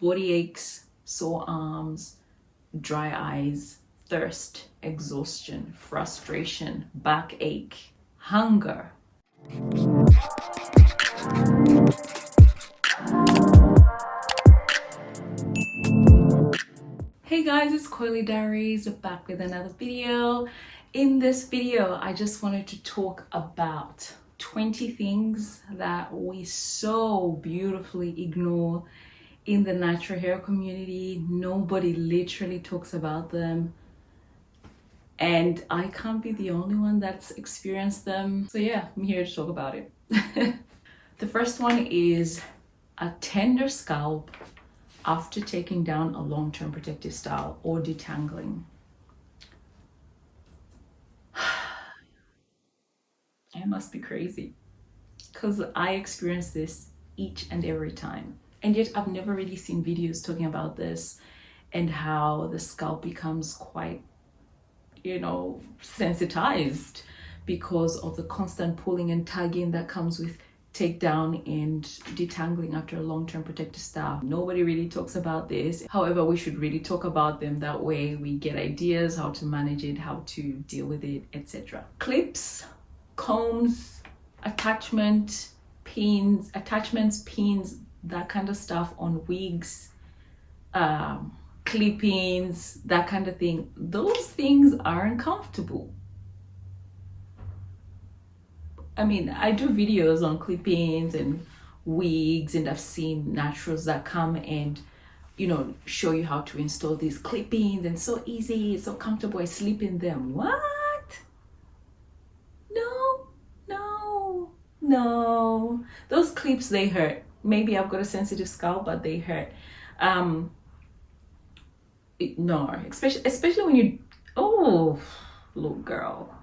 body aches, sore arms, dry eyes, thirst, exhaustion, frustration, backache, hunger. Hey guys, it's Coily Diaries back with another video. In this video, I just wanted to talk about 20 things that we so beautifully ignore in the natural hair community. Nobody literally talks about them, and I can't be the only one that's experienced them. So yeah, I'm here to talk about it. The first one is a tender scalp after taking down a long-term protective style or detangling. I must be crazy because I experience this each and every time. And yet I've never really seen videos talking about this and how the scalp becomes quite, sensitized because of the constant pulling and tugging that comes with takedown and detangling after a long-term protective style. Nobody really talks about this. However, we should really talk about them. That way we get ideas how to manage it, how to deal with it, etc. Clips, combs, attachments, pins, that kind of stuff on wigs, clip-ins, that kind of thing. Those things are uncomfortable. I mean, I do videos on clip-ins and wigs, and I've seen naturals that come and, show you how to install these clip-ins, and so easy, it's so comfortable, I sleep in them. What? No. Those clips, they hurt. Maybe I've got a sensitive scalp, but they hurt. No, especially when look, girl.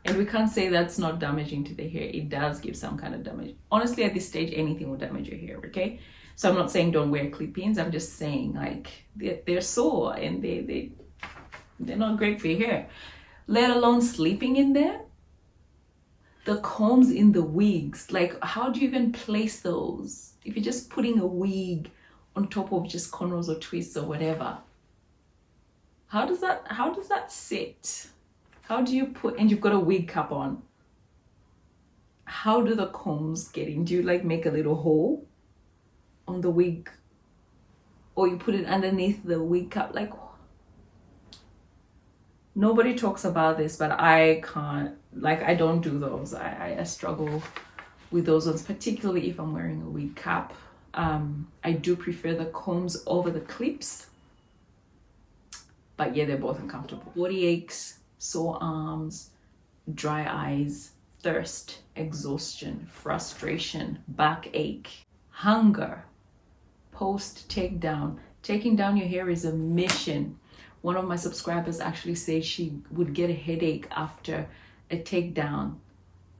And we can't say that's not damaging to the hair. It does give some kind of damage. Honestly, at this stage, anything will damage your hair, okay? So I'm not saying don't wear clip-ins. I'm just saying, like, they're sore and they're not great for your hair. Let alone sleeping in there. The combs in the wigs, like, how do you even place those? If you're just putting a wig on top of just cornrows or twists or whatever, how does that sit? How do you put, and you've got a wig cap on, how do the combs get in? Do you like make a little hole on the wig, or you put it underneath the wig cap? Like, nobody talks about this, but I can't, like, I don't do those. I struggle with those ones, particularly if I'm wearing a wig cap. I do prefer the combs over the clips, but yeah, they're both uncomfortable. Body aches, sore arms, dry eyes, thirst, exhaustion, frustration, backache, hunger, post takedown. Taking down your hair is a mission. One of my subscribers actually said she would get a headache after a takedown,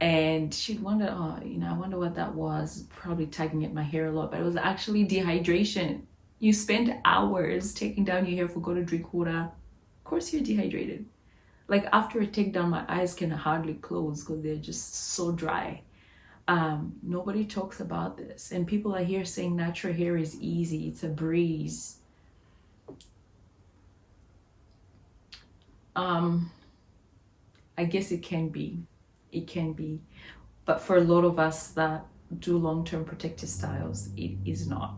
and she'd wonder, I wonder what that was. Probably tugging at my hair a lot, but it was actually dehydration. You spend hours taking down your hair, forgot to drink water. Of course you're dehydrated. Like, after a takedown, my eyes can hardly close because they're just so dry. Nobody talks about this, and people are here saying natural hair is easy, it's a breeze. I guess it can be, but for a lot of us that do long-term protective styles, it is not.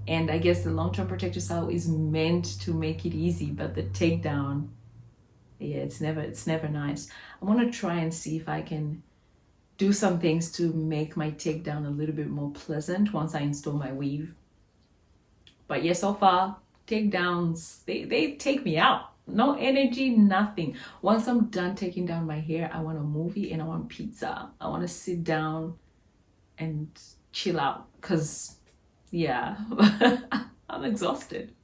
And I guess the long-term protective style is meant to make it easy, but the takedown, yeah, it's never nice. I want to try and see if I can do some things to make my takedown a little bit more pleasant once I install my weave. But yeah, so far, takedowns, they take me out. No energy, nothing. Once I'm done taking down my hair, I want a movie and I want pizza. I want to sit down and chill out because, yeah, I'm exhausted.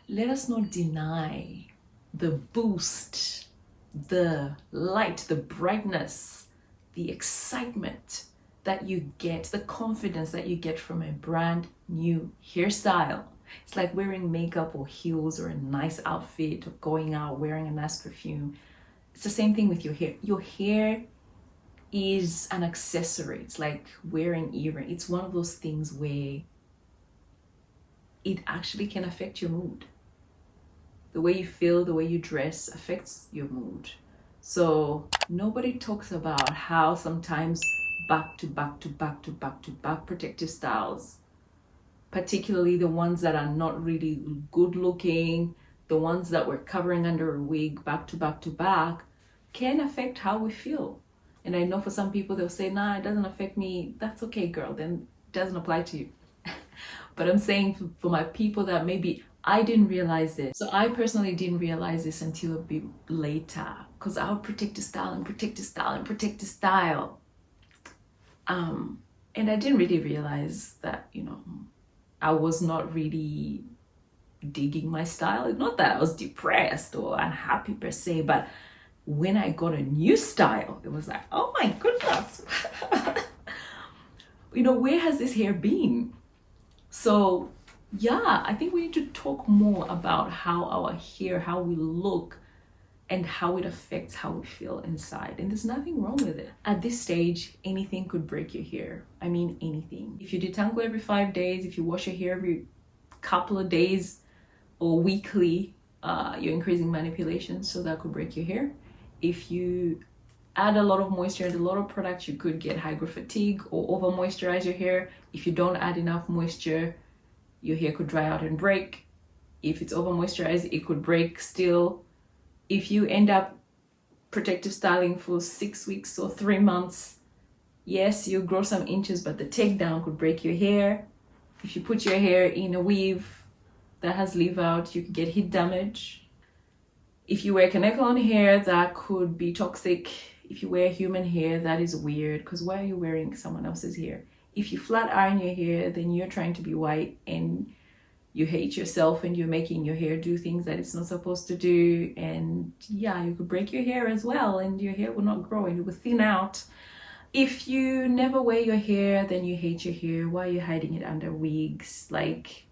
Let us not deny the boost, the light, the brightness, the excitement that you get, the confidence that you get from a brand new hairstyle. It's like wearing makeup or heels or a nice outfit, or going out wearing a nice perfume. It's the same thing with your hair. Your hair is an accessory. It's like wearing earrings. It's one of those things where it actually can affect your mood. The way you feel, the way you dress affects your mood. So nobody talks about how sometimes back to back to back to back to back protective styles, particularly the ones that are not really good looking, the ones that we're covering under a wig back to back to back, can affect how we feel. And I know for some people they'll say, nah, it doesn't affect me. That's okay, girl, then it doesn't apply to you. But I'm saying for my people that maybe I didn't realize this. So I personally didn't realize this until a bit later, because I would protective style and protective style and protective style. And I didn't really realize that, you know, I was not really digging my style. Not that I was depressed or unhappy per se, but when I got a new style, it was like, oh my goodness, you know, where has this hair been? So yeah, I think we need to talk more about how our hair, how we look, and how it affects how we feel inside. And there's nothing wrong with it. At this stage, anything could break your hair. I mean, anything. If you detangle every 5 days, if you wash your hair every couple of days or weekly, you're increasing manipulation, so that could break your hair. If you add a lot of moisture and a lot of product, you could get hydro fatigue or over moisturize your hair. If you don't add enough moisture, your hair could dry out and break. If it's over moisturized, it could break still. If you end up protective styling for 6 weeks or 3 months, yes, you'll grow some inches, but the takedown could break your hair. If you put your hair in a weave that has leave out, you could get heat damage. If you wear Kaneko hair, that could be toxic. If you wear human hair, that is weird, because why are you wearing someone else's hair? If you flat iron your hair, then you're trying to be white and you hate yourself and you're making your hair do things that it's not supposed to do. And yeah, you could break your hair as well, and your hair will not grow and it will thin out. If you never wear your hair, then you hate your hair. Why are you hiding it under wigs? Like,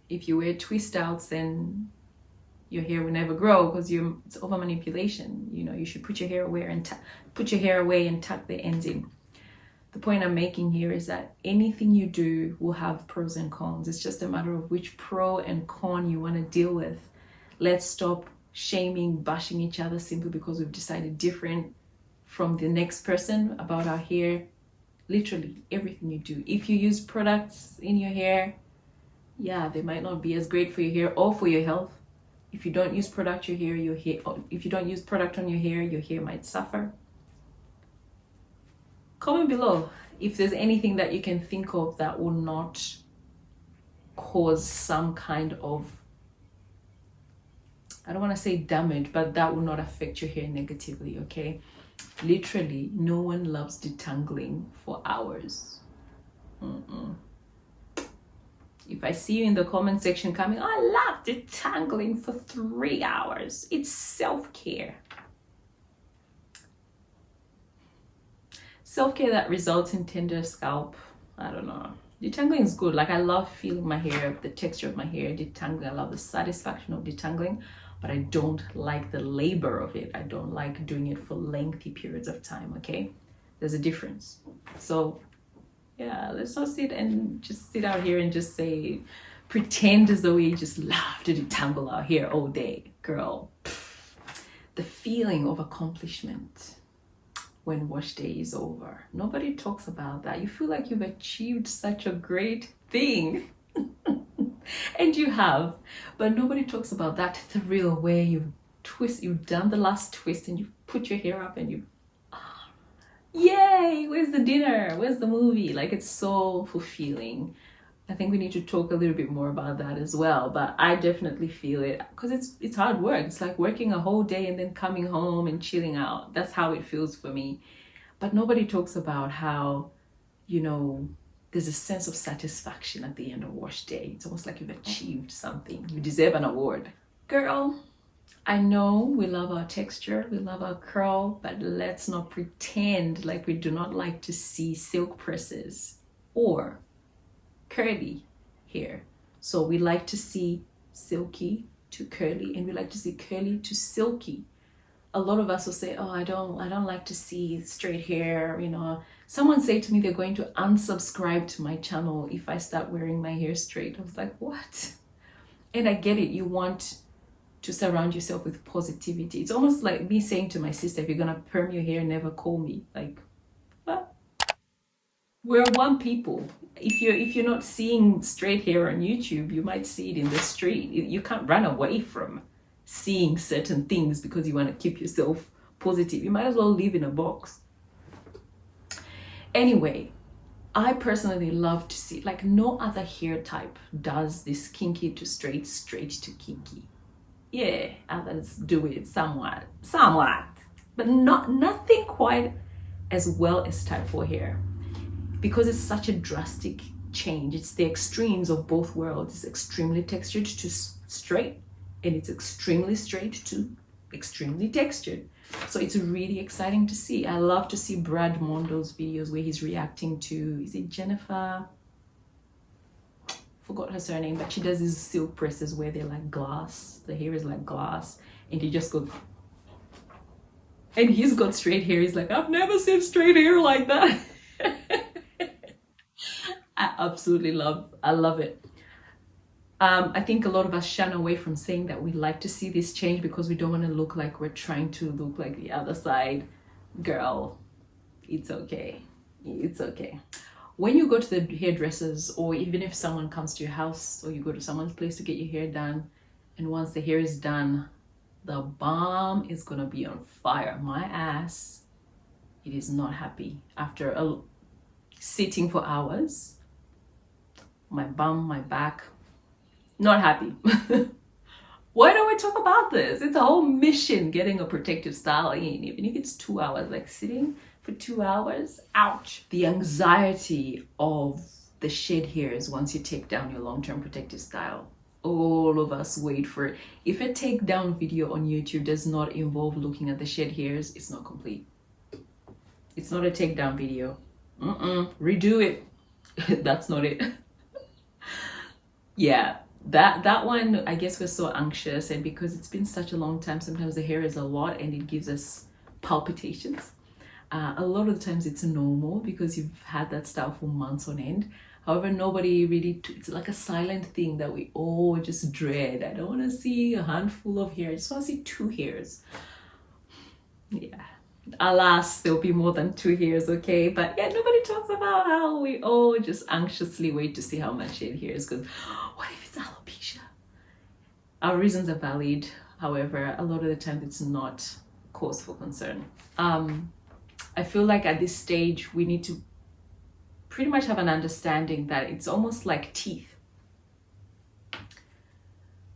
if you wear twist outs, then your hair will never grow because it's over manipulation. You know, you should put your hair away and tuck the ends in. The point I'm making here is that anything you do will have pros and cons. It's just a matter of which pro and con you want to deal with. Let's stop shaming, bashing each other simply because we've decided different from the next person about our hair. Literally everything you do. If you use products in your hair, yeah, they might not be as great for your hair or for your health. If you don't use product if you don't use product on your hair might suffer. Comment below if there's anything that you can think of that will not cause some kind of, I don't want to say damage, but that will not affect your hair negatively, okay? Literally, no one loves detangling for hours. If I see you in the comment section coming, I love detangling for 3 hours. It's self-care. Self-care that results in tender scalp. I don't know. Detangling is good. Like, I love feeling my hair, the texture of my hair, detangling. I love the satisfaction of detangling, but I don't like the labor of it. I don't like doing it for lengthy periods of time, okay? There's a difference. So yeah, let's not sit out here and just say, pretend as though we just love to detangle our hair all day. Girl, the feeling of accomplishment when wash day is over. Nobody talks about that. You feel like you've achieved such a great thing. And you have, but nobody talks about that thrill where you've done the last twist and you've put your hair up and you've, yay, where's the dinner? Where's the movie? Like, it's so fulfilling. I think we need to talk a little bit more about that as well. But I definitely feel it because it's hard work. It's like working a whole day and then coming home and chilling out. That's how it feels for me. But nobody talks about how, you know, there's a sense of satisfaction at the end of wash day. It's almost like you've achieved something. You deserve an award. Girl, I know we love our texture, we love our curl, but let's not pretend like we do not like to see silk presses or curly hair. So we like to see silky to curly, and we like to see curly to silky. a lot of us will say, oh, I don't like to see straight hair. You know, someone said to me they're going to unsubscribe to my channel if I start wearing my hair straight. I was like, what? And I get it. You want to surround yourself with positivity. It's almost like me saying to my sister, if you're gonna perm your hair, never call me. Like, what? We're one people. If you're not seeing straight hair on YouTube, you might see it in the street. You can't run away from seeing certain things because you want to keep yourself positive. You might as well live in a box. Anyway, I personally love to see, like, no other hair type does this kinky to straight, straight to kinky. Yeah, others do it somewhat, but nothing quite as well as type 4 hair, because it's such a drastic change. It's the extremes of both worlds. It's extremely textured to straight, and it's extremely straight to extremely textured. So it's really exciting to see. I love to see Brad Mondo's videos where he's reacting to, is it Jennifer? Forgot her surname, but she does these silk presses where they're like glass. The hair is like glass, and he just goes, and he's got straight hair. He's like, I've never seen straight hair like that. I absolutely love it. I think a lot of us shun away from saying that we like to see this change because we don't want to look like we're trying to look like the other side. Girl, it's okay. It's okay. When you go to the hairdressers, or even if someone comes to your house or you go to someone's place to get your hair done, and once the hair is done, the balm is gonna be on fire. My ass, it is not happy. After sitting for hours, my bum, my back, not happy. Why don't we talk about this? It's a whole mission getting a protective style in, even if it's 2 hours, like sitting for 2 hours, ouch. The anxiety of the shed hairs once you take down your long-term protective style. All of us wait for it. If a takedown video on YouTube does not involve looking at the shed hairs, it's not complete. It's not a takedown video. Redo it. That's not it. Yeah, that one, I guess we're so anxious, and because it's been such a long time, sometimes the hair is a lot and it gives us palpitations. A lot of the times it's normal because you've had that style for months on end. However, nobody really, it's like a silent thing that we all just dread. I don't want to see a handful of hair. I just want to see 2 hairs. Yeah. Alas, there'll be more than 2 hairs, okay? But yeah, nobody talks about how we all just anxiously wait to see how much shed hair is, because what if it's alopecia? Our reasons are valid. However, a lot of the time it's not cause for concern. I feel like at this stage, we need to pretty much have an understanding that it's almost like teeth.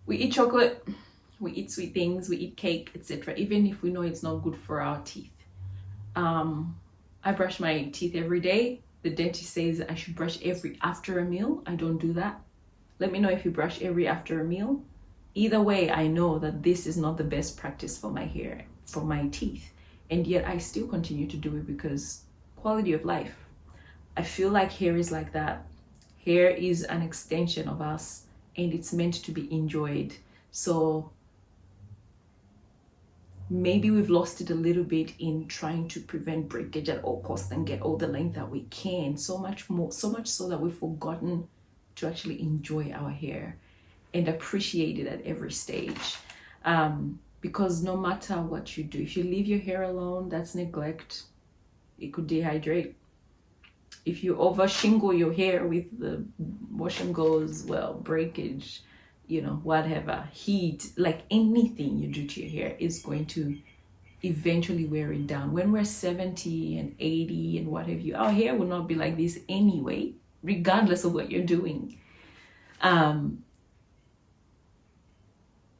We eat chocolate, we eat sweet things, we eat cake, etc. Even if we know it's not good for our teeth. I brush my teeth every day. The dentist says I should brush after a meal. I don't do that. Let me know if you brush after a meal. Either way, I know that this is not the best practice for my hair, for my teeth. And yet I still continue to do it because quality of life. I feel like hair is like that. Hair is an extension of us and it's meant to be enjoyed. So maybe we've lost it a little bit in trying to prevent breakage at all costs and get all the length that we can. So much so that we've forgotten to actually enjoy our hair and appreciate it at every stage. Because no matter what you do, if you leave your hair alone, that's neglect. It could dehydrate. If you over shingle your hair with the wash and goes, well, breakage, you know, whatever, heat, like anything you do to your hair is going to eventually wear it down. When we're 70 and 80 and what have you, our hair will not be like this anyway, regardless of what you're doing.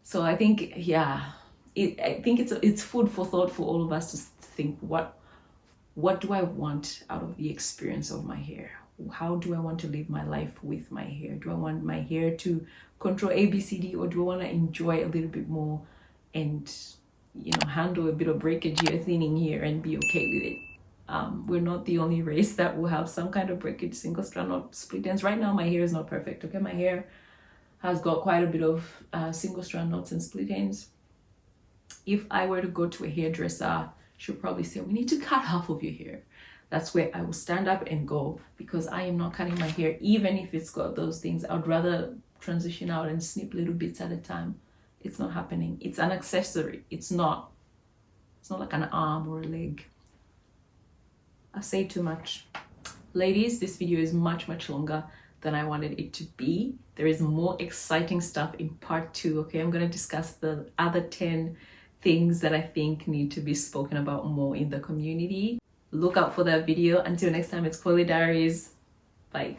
So I think, yeah, I think it's food for thought for all of us to think, what do I want out of the experience of my hair? How do I want to live my life with my hair? Do I want my hair to control ABCD, or do I want to enjoy a little bit more and, you know, handle a bit of breakage here, thinning here, and be okay with it? We're not the only race that will have some kind of breakage, single strand or split ends. Right now, my hair is not perfect. Okay, my hair has got quite a bit of single strand knots and split ends. If I were to go to a hairdresser, she'll probably say, we need to cut half of your hair. That's where I will stand up and go, because I am not cutting my hair, even if it's got those things. I'd rather transition out and snip little bits at a time. It's not happening. It's an accessory. It's not like an arm or a leg. I've said too much. Ladies, this video is much longer than I wanted it to be. There is more exciting stuff in part 2. Okay, I'm going to discuss the other 10 things that I think need to be spoken about more in the community. Look out for that video. Until next time, it's Chloe Diaries. Bye.